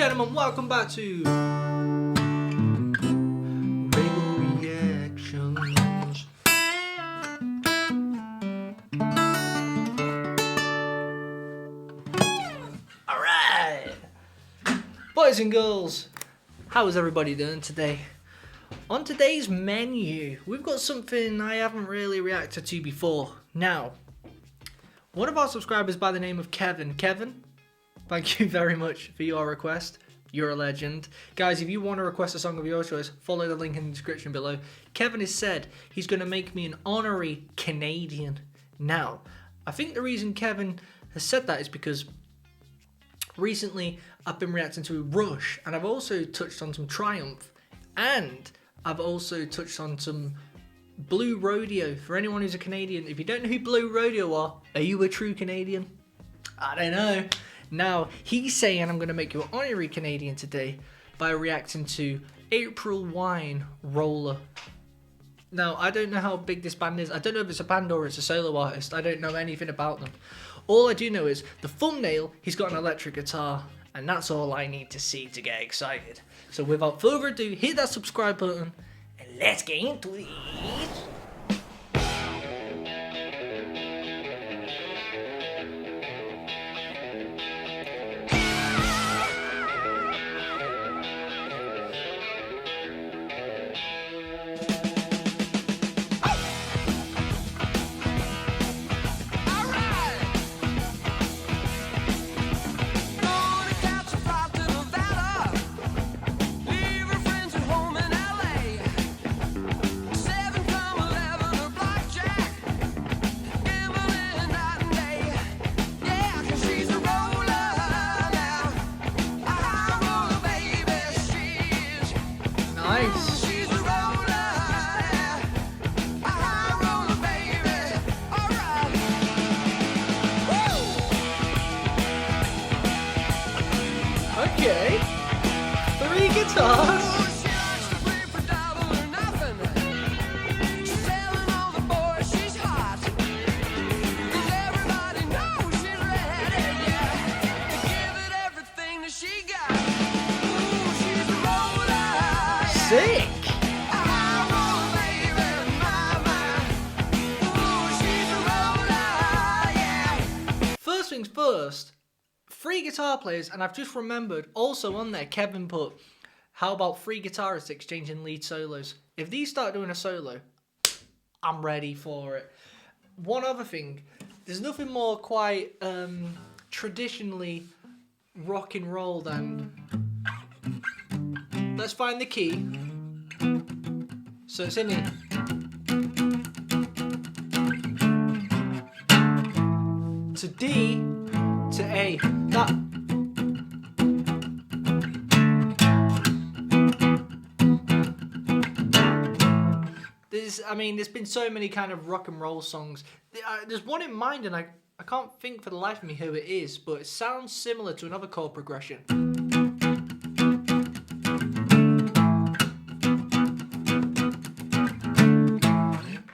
gentlemen, welcome back to RAYGO Reactions. Alright! Boys and girls, how is everybody doing today? On today's menu, we've got something I haven't really reacted to before. Now, one of our subscribers by the name of Kevin. Kevin, thank you very much for your request. You're a legend. Guys, if you want to request a song of your choice, follow the link in the description below. Kevin has said he's going to make me an honorary Canadian. Now, I think the reason Kevin has said that is because recently I've been reacting to Rush, and I've also touched on some Triumph, and I've also touched on some Blue Rodeo. For anyone who's a Canadian, if you don't know who Blue Rodeo are you a true Canadian? I don't know. Now, he's saying I'm going to make you an honorary Canadian today by reacting to April Wine Roller. Now, I don't know how big this band is. I don't know if it's a band or it's a solo artist. I don't know anything about them. All I do know is the thumbnail, he's got an electric guitar, and that's all I need to see to get excited. So without further ado, hit that subscribe button, and let's get into it. Nice. Okay. 3 guitars. Sick. First things first, 3 guitar players, and I've just remembered also on there Kevin put, how about 3 guitarists exchanging lead solos? If these start doing a solo, I'm ready for it. One other thing, there's nothing more quite traditionally rock and roll than, let's find the key. So it's in here. To D, to A. That. There's been so many kind of rock and roll songs. There's one in mind, and I can't think for the life of me who it is, but it sounds similar to another chord progression.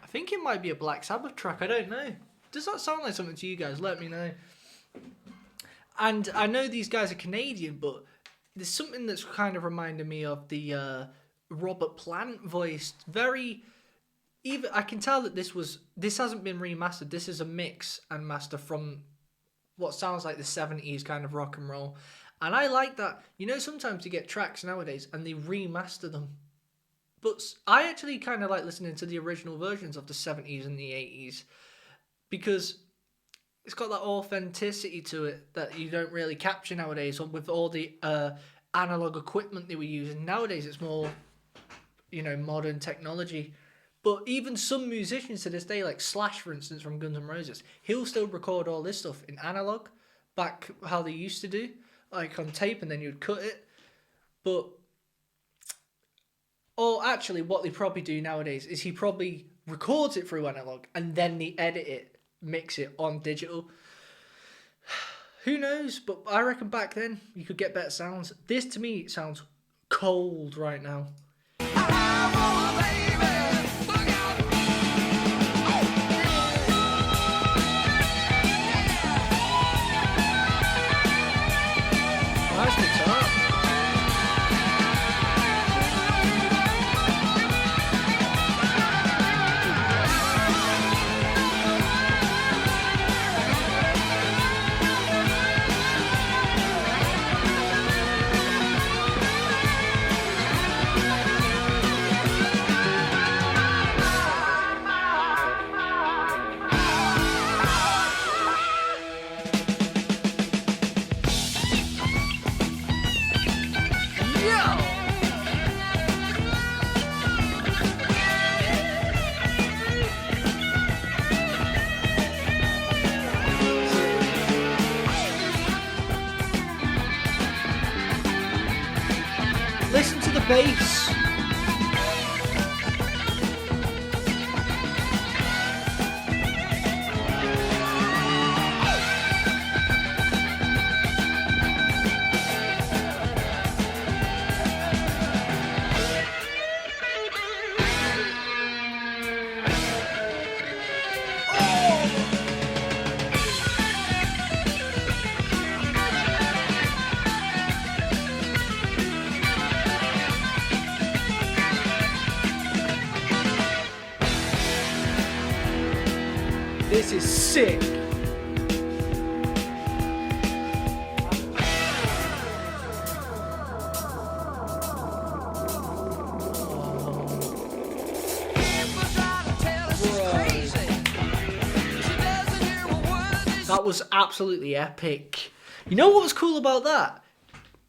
I think it might be a Black Sabbath track, I don't know. Does that sound like something to you guys? Let me know. And I know these guys are Canadian, but there's something that's kind of reminded me of the Robert Plant voice. Even I can tell that this hasn't been remastered. This is a mix and master from what sounds like the 70s kind of rock and roll. And I like that. You know, sometimes you get tracks nowadays and they remaster them. But I actually kind of like listening to the original versions of the 70s and the 80s because it's got that authenticity to it that you don't really capture nowadays with all the analog equipment they were using. Nowadays it's more, modern technology. But even some musicians to this day, like Slash, for instance, from Guns N' Roses, he'll still record all this stuff in analog, back how they used to do, like on tape, and then you'd cut it. Or actually, what they probably do nowadays is he probably records it through analog, and then they edit it, mix it on digital. Who knows? But I reckon back then, you could get better sounds. This, to me, sounds cold right now. Nice guitar. bass. This is sick. That was absolutely epic. You know what was cool about that?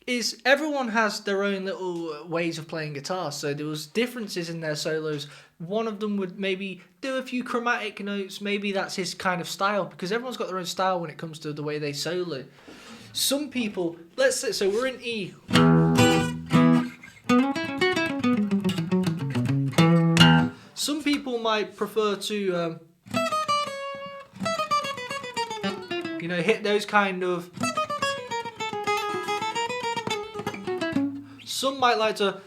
Is everyone has their own little ways of playing guitar, so there was differences in their solos. One of them would maybe do a few chromatic notes, maybe that's his kind of style, because everyone's got their own style when it comes to the way they solo. Some people, let's say, so we're in E. Some people might prefer to, hit those kind of... Some might like to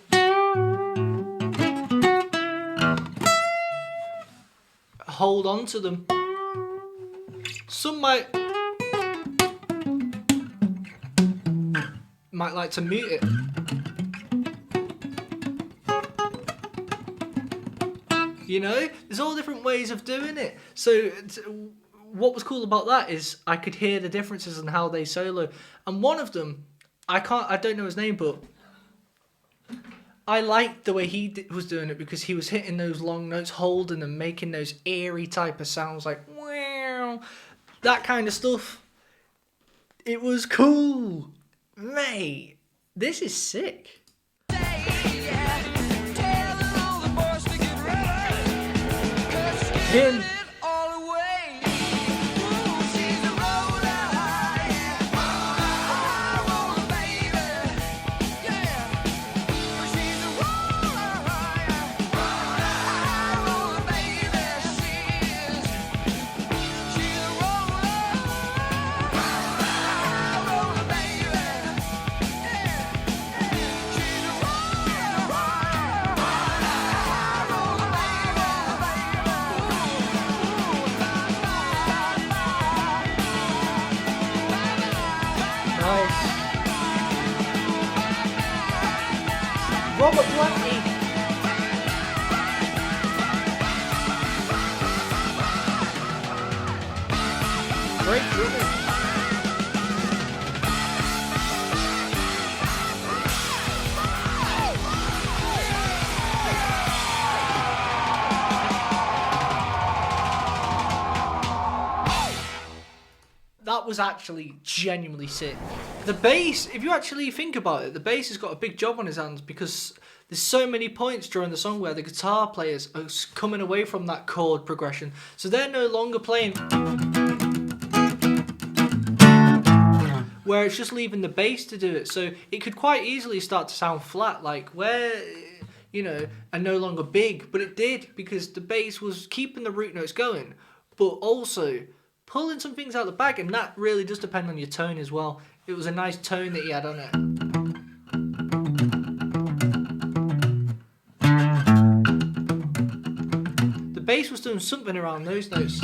hold on to them. Some might like to mute it. There's all different ways of doing it. So what was cool about that is I could hear the differences in how they solo. And one of them, I don't know his name, but I liked the way he was doing it because he was hitting those long notes, holding them, making those eerie type of sounds like wow, that kind of stuff. It was cool. Mate, this is sick. Him. Robert Blanky. Great drumming. That was actually genuinely sick. The bass, if you actually think about it, the bass has got a big job on his hands because there's so many points during the song where the guitar players are coming away from that chord progression. So they're no longer playing where it's just leaving the bass to do it. So it could quite easily start to sound flat, like where, and no longer big. But it did because the bass was keeping the root notes going, but also pulling some things out the bag, and that really does depend on your tone as well. It was a nice tone that he had on it. The bass was doing something around those notes.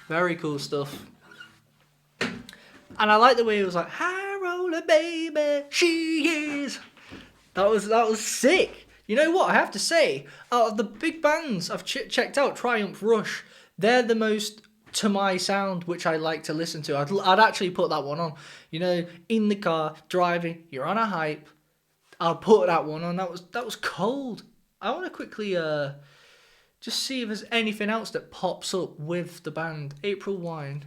Very cool stuff. And I like the way it was like, high roller baby, she is. That was sick. You know what, I have to say, out of the big bands I've checked out, Triumph, Rush, they're the most to my sound, which I like to listen to. I'd actually put that one on. In the car, driving, you're on a hype, I'll put that one on. That was cold. I want to quickly Just see if there's anything else that pops up with the band. April Wine.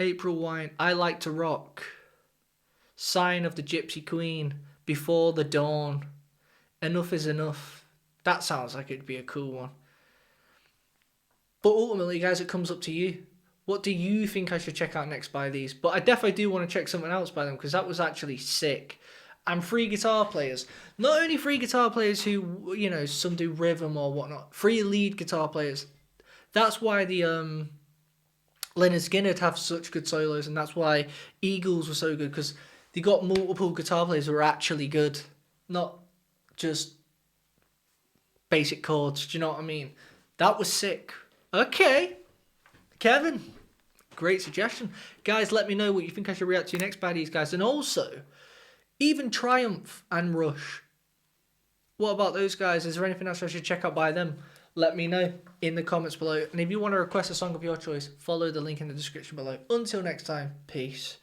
April Wine. I Like to Rock. Sign of the Gypsy Queen. Before the Dawn. Enough is Enough. That sounds like it'd be a cool one. But ultimately, guys, it comes up to you. What do you think I should check out next by these? But I definitely do want to check something else by them, because that was actually sick. And free guitar players. Not only free guitar players who, you know, some do rhythm or whatnot. Free lead guitar players. That's why the Leonard Skinner have such good solos, and that's why Eagles were so good, because they got multiple guitar players who were actually good. Not just basic chords, do you know what I mean? That was sick. Okay. Kevin, great suggestion. Guys, let me know what you think I should react to next by these guys. And also, even Triumph and Rush. What about those guys? Is there anything else I should check out by them? Let me know in the comments below. And if you want to request a song of your choice, follow the link in the description below. Until next time, peace.